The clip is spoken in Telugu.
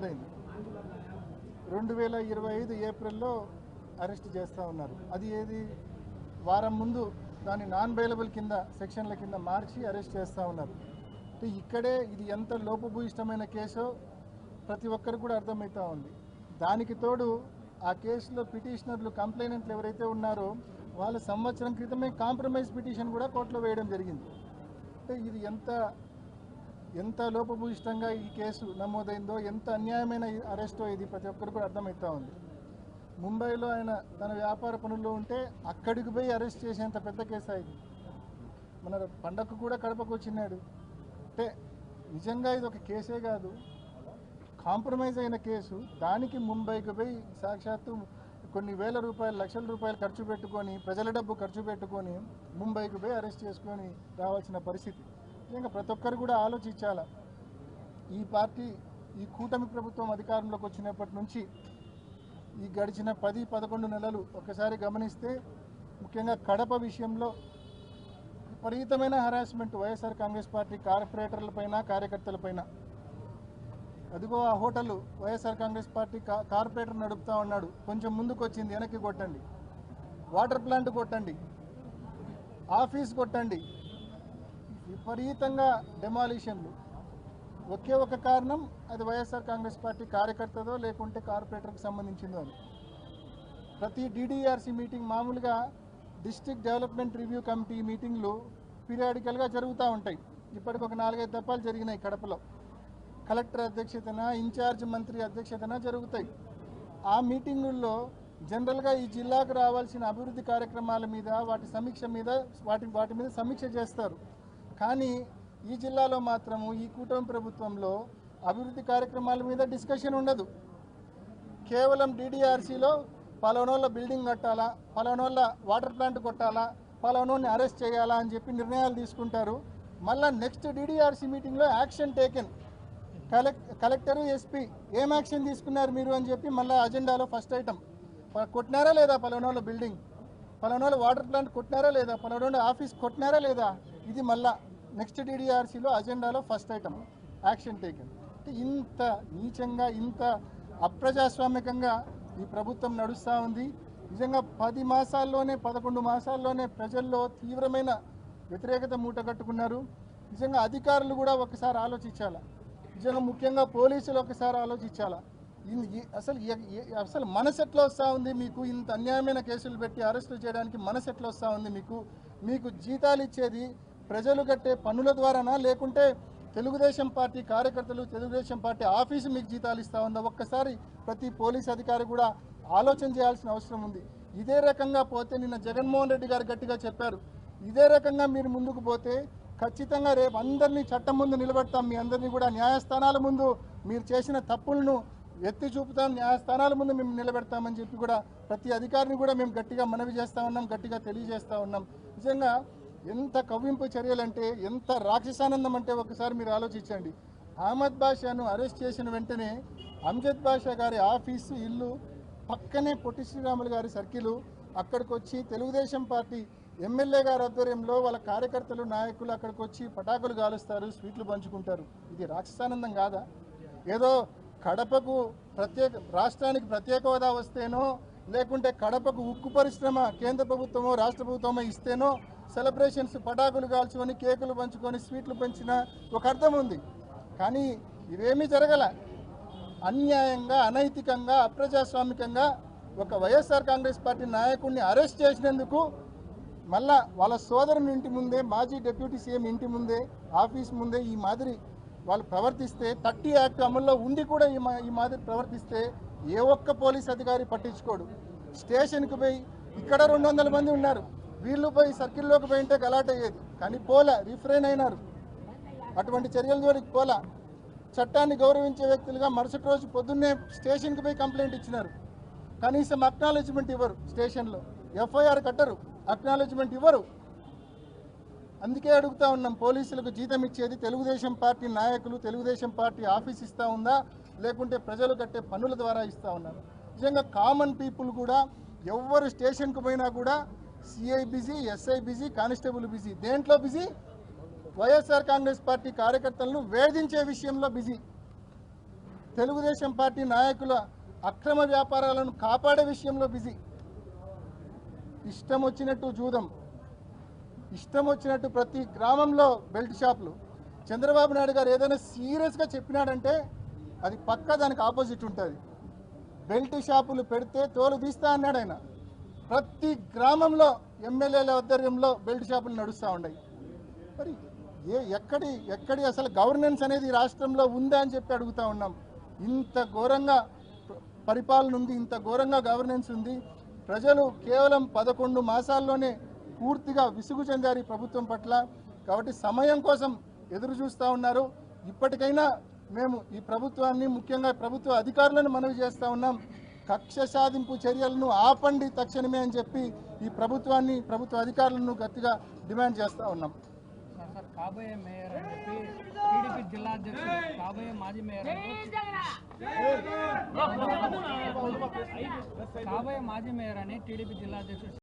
2025 ఏప్రిల్లో అరెస్ట్ చేస్తూ ఉన్నారు. అది ఏది వారం ముందు దాన్ని నాన్ బెయిలబుల్ కింద సెక్షన్ల కింద మార్చి అరెస్ట్ చేస్తూ ఉన్నారు. ఇక్కడే ఇది ఎంత లోపభూయిష్టమైన కేసో ప్రతి ఒక్కరికి కూడా అర్థమవుతూ ఉంది. దానికి తోడు ఆ కేసులో పిటిషనర్లు కంప్లైనెంట్లు ఎవరైతే ఉన్నారో వాళ్ళు సంవత్సరం క్రితమే కాంప్రమైజ్ పిటిషన్ కూడా కోర్టులో వేయడం జరిగింది. ఇది ఎంత లోపభూయిష్టంగా ఈ కేసు నమోదైందో, ఎంత అన్యాయమైన అరెస్టో ఇది ప్రతి ఒక్కరు కూడా అర్థమవుతూ ఉంది. ముంబైలో ఆయన తన వ్యాపార పనుల్లో ఉంటే అక్కడికి పోయి అరెస్ట్ చేసేంత పెద్ద కేసు ఇది. మన పండగకు కూడా కడపకు వచ్చినాడు. అంటే నిజంగా ఇది ఒక కేసే కాదు, కాంప్రమైజ్ అయిన కేసు. దానికి ముంబైకి పోయి సాక్షాత్తు కొన్ని వేల రూపాయలు, లక్షల రూపాయలు ఖర్చు పెట్టుకొని, ప్రజల డబ్బు ఖర్చు పెట్టుకొని ముంబైకి పోయి అరెస్ట్ చేసుకొని రావాల్సిన పరిస్థితి. నిజంగా ప్రతి ఒక్కరు కూడా ఆలోచించాల. ఈ కూటమి ప్రభుత్వం అధికారంలోకి వచ్చినప్పటి నుంచి ఈ గడిచిన 10-11 నెలలు ఒకసారి గమనిస్తే, ముఖ్యంగా కడప విషయంలో విపరీతమైన హరాస్మెంట్ వైఎస్ఆర్ కాంగ్రెస్ పార్టీ కార్పొరేటర్లపైన, కార్యకర్తలపైన. అదిగో ఆ hotel YSR Congress party corporator నడుపుతా ఉన్నాడు, కొంచెం ముందుకు వచ్చింది వెనక్కి కొట్టండి, వాటర్ ప్లాంట్ కొట్టండి, ఆఫీస్ కొట్టండి, విపరీతంగా డెమాలిషన్లు. ఒకే ఒక కారణం, అది వైఎస్ఆర్ కాంగ్రెస్ పార్టీ కార్యకర్తదో లేకుంటే కార్పొరేటర్కి సంబంధించిందో అని. ప్రతి డిడిఆర్సీ మీటింగ్, మామూలుగా డిస్ట్రిక్ట్ డెవలప్మెంట్ రివ్యూ కమిటీ మీటింగ్లు పీరియాడికల్గా జరుగుతూ ఉంటాయి. ఇప్పటికి ఒక 4-5 దఫాలు జరిగినాయి కడపలో. కలెక్టర్ అధ్యక్షతన, ఇన్ఛార్జ్ మంత్రి అధ్యక్షతన జరుగుతాయి. ఆ మీటింగుల్లో జనరల్గా ఈ జిల్లాకు రావాల్సిన అభివృద్ధి కార్యక్రమాల మీద, వాటి మీద సమీక్ష చేస్తారు. కానీ ఈ జిల్లాలో మాత్రము ఈ కూటమి ప్రభుత్వంలో అభివృద్ధి కార్యక్రమాల మీద డిస్కషన్ ఉండదు. కేవలం డిడిఆర్సీలో పలానోళ్ళ బిల్డింగ్ కట్టాలా, పలానోళ్ళ వాటర్ ప్లాంట్ కొట్టాలా, పలానోని అరెస్ట్ చేయాలా అని చెప్పి నిర్ణయాలు తీసుకుంటారు. మళ్ళీ నెక్స్ట్ డిడిఆర్సీ మీటింగ్లో యాక్షన్ టేకెన్, కలెక్టరు, ఎస్పీ ఏం యాక్షన్ తీసుకున్నారు మీరు అని చెప్పి మళ్ళీ అజెండాలో ఫస్ట్ ఐటమ్, కొట్టినారా లేదా పలానోళ్ళ బిల్డింగ్, పలానోళ్ళ వాటర్ ప్లాంట్ కొట్టినారా లేదా, పలానోళ్ళ ఆఫీస్ కొట్టినారా లేదా, ఇది మళ్ళా నెక్స్ట్ డిడిఆర్సీలో అజెండాలో ఫస్ట్ ఐటమ్ యాక్షన్ టేకెన్. అంటే ఇంత నీచంగా, ఇంత అప్రజాస్వామికంగా ఈ ప్రభుత్వం నడుస్తూ ఉంది. నిజంగా 10 మాసాల్లోనే, 11 మాసాల్లోనే ప్రజల్లో తీవ్రమైన వ్యతిరేకత మూటగట్టుకున్నారు. నిజంగా అధికారులు కూడా ఒకసారి ఆలోచించాలా, నిజంగా ముఖ్యంగా పోలీసులు ఒకసారి ఆలోచించాలా. అసలు మనసు ఎట్లా వస్తూ ఉంది మీకు? ఇంత అన్యాయమైన కేసులు పెట్టి అరెస్టులు చేయడానికి మనసు ఎట్లా వస్తూ ఉంది మీకు జీతాలు ఇచ్చేది ప్రజలు కట్టే పన్నుల ద్వారానా, లేకుంటే తెలుగుదేశం పార్టీ కార్యకర్తలు, తెలుగుదేశం పార్టీ ఆఫీసు మీకు జీతాలు ఇస్తూ ఉందా? ఒక్కసారి ప్రతి పోలీస్ అధికారి కూడా ఆలోచన చేయాల్సిన అవసరం ఉంది. ఇదే రకంగా పోతే, నిన్న జగన్మోహన్ రెడ్డి గారు గట్టిగా చెప్పారు, ఇదే రకంగా మీరు ముందుకు పోతే ఖచ్చితంగా రేపు అందరినీ చట్టం ముందు నిలబెడతాం, మీ అందరినీ కూడా న్యాయస్థానాల ముందు మీరు చేసిన తప్పులను ఎత్తి చూపుతాం, న్యాయస్థానాల ముందు మేము నిలబెడతామని చెప్పి కూడా ప్రతి అధికారిని కూడా మేము గట్టిగా మనవి చేస్తూ ఉన్నాం, గట్టిగా తెలియజేస్తూ ఉన్నాం. నిజంగా ఎంత కవ్వింపు చర్యలంటే, ఎంత రాక్షసానందం అంటే ఒకసారి మీరు ఆలోచించండి. అహ్మద్ బాషాను అరెస్ట్ చేసిన వెంటనే అంజద్ బాషా గారి ఆఫీసు, ఇల్లు పక్కనే పొట్టి శ్రీరాములు గారి సర్కిలు, అక్కడికి వచ్చి తెలుగుదేశం పార్టీ ఎమ్మెల్యే గారి ఆధ్వర్యంలో వాళ్ళ కార్యకర్తలు, నాయకులు అక్కడికి వచ్చి పటాకులు కాలుస్తారు, స్వీట్లు పంచుకుంటారు. ఇది రాక్షసానందం కాదా? ఏదో కడపకు రాష్ట్రానికి ప్రత్యేక హోదా వస్తేనో, లేకుంటే కడపకు ఉక్కు పరిశ్రమ కేంద్ర ప్రభుత్వమో రాష్ట్ర ప్రభుత్వమో ఇస్తేనో సెలబ్రేషన్స్, పటాకులు కాల్చుకొని, కేకులు పంచుకొని, స్వీట్లు పంచిన ఒక అర్థం ఉంది. కానీ ఇవేమీ జరగల. అన్యాయంగా, అనైతికంగా, అప్రజాస్వామికంగా ఒక వైఎస్ఆర్ కాంగ్రెస్ పార్టీ నాయకుడిని అరెస్ట్ చేసినందుకు మళ్ళా వాళ్ళ సోదరుని ఇంటి ముందే, మాజీ డిప్యూటీ సీఎం ఇంటి ముందే, ఆఫీస్ ముందే ఈ మాదిరి వాళ్ళు ప్రవర్తిస్తే, 30 యాక్ట్ అమల్లో ఉండి కూడా ఈ మాదిరి ప్రవర్తిస్తే ఏ ఒక్క పోలీస్ అధికారి పట్టించుకోడు. స్టేషన్కి పోయి ఇక్కడ 200 మంది ఉన్నారు, వీళ్ళు పోయి సర్కిల్లోకి పోయింటే గలాట్ అయ్యేది, కానీ పోలా, రిఫ్రెయిన్ అయినారు. అటువంటి చర్యల జోలికి పోలా. చట్టాన్ని గౌరవించే వ్యక్తులుగా మరుసటి రోజు పొద్దున్నే స్టేషన్కి పోయి కంప్లైంట్ ఇచ్చినారు. కనీసం అక్నాలెడ్జ్మెంట్ ఇవ్వరు, స్టేషన్లో ఎఫ్ఐఆర్ కట్టరు, అక్నాలెడ్జ్మెంట్ ఇవ్వరు. అందుకే అడుగుతా ఉన్నాం, పోలీసులకు జీతం ఇచ్చేది తెలుగుదేశం పార్టీ నాయకులు, తెలుగుదేశం పార్టీ ఆఫీస్ ఇస్తూ ఉందా, లేకుంటే ప్రజలు కట్టే పన్నుల ద్వారా ఇస్తూ ఉన్నారు? నిజంగా కామన్ పీపుల్ కూడా ఎవ్వరు స్టేషన్కు పోయినా కూడా CI busy, SI busy, constable busy. దేంట్లో బిజీ? వైఎస్ఆర్ కాంగ్రెస్ పార్టీ కార్యకర్తలను వేధించే విషయంలో బిజీ. తెలుగుదేశం పార్టీ నాయకుల అక్రమ వ్యాపారాలను కాపాడే విషయంలో బిజీ. ఇష్టం వచ్చినట్టు జూదం, ఇష్టం వచ్చినట్టు ప్రతి గ్రామంలో బెల్ట్ షాపులు. చంద్రబాబు నాయుడు గారు ఏదైనా సీరియస్గా చెప్పినాడంటే అది పక్కా దానికి ఆపోజిట్ ఉంటుంది. బెల్ట్ షాపులు పెడితే తోలు తీస్తా అన్నాడు ఆయన. ప్రతి గ్రామంలో ఎమ్మెల్యేల ఆధ్వర్యంలో బెల్ట్ షాపులు నడుస్తూ ఉన్నాయి. మరి ఎక్కడి అసలు గవర్నెన్స్ అనేది ఈ రాష్ట్రంలో ఉందా అని చెప్పి అడుగుతూ ఉన్నాం. ఇంత ఘోరంగా పరిపాలన ఉంది, ఇంత ఘోరంగా గవర్నెన్స్ ఉంది. ప్రజలు కేవలం 11 మాసాల్లోనే పూర్తిగా విసుగు చెందారు ఈ ప్రభుత్వం పట్ల. కాబట్టి సమయం కోసం ఎదురు చూస్తూ ఉన్నారు. ఇప్పటికైనా మేము ఈ ప్రభుత్వాన్ని, ముఖ్యంగా ప్రభుత్వ అధికారులను మనవి చేస్తూ ఉన్నాం. కక్ష సాధింపు చర్యలను ఆపండి తక్షణమే అని చెప్పి ఈ ప్రభుత్వాన్ని, ప్రభుత్వ అధికారులను గట్టిగా డిమాండ్ చేస్తూ ఉన్నాం. కాబోయే మేయర్ అని చెప్పి టీడీపీ జిల్లా అధ్యక్షుడు, కాబోయే మాజీ మేయర్ అని టీడీపీ జిల్లా అధ్యక్షుడు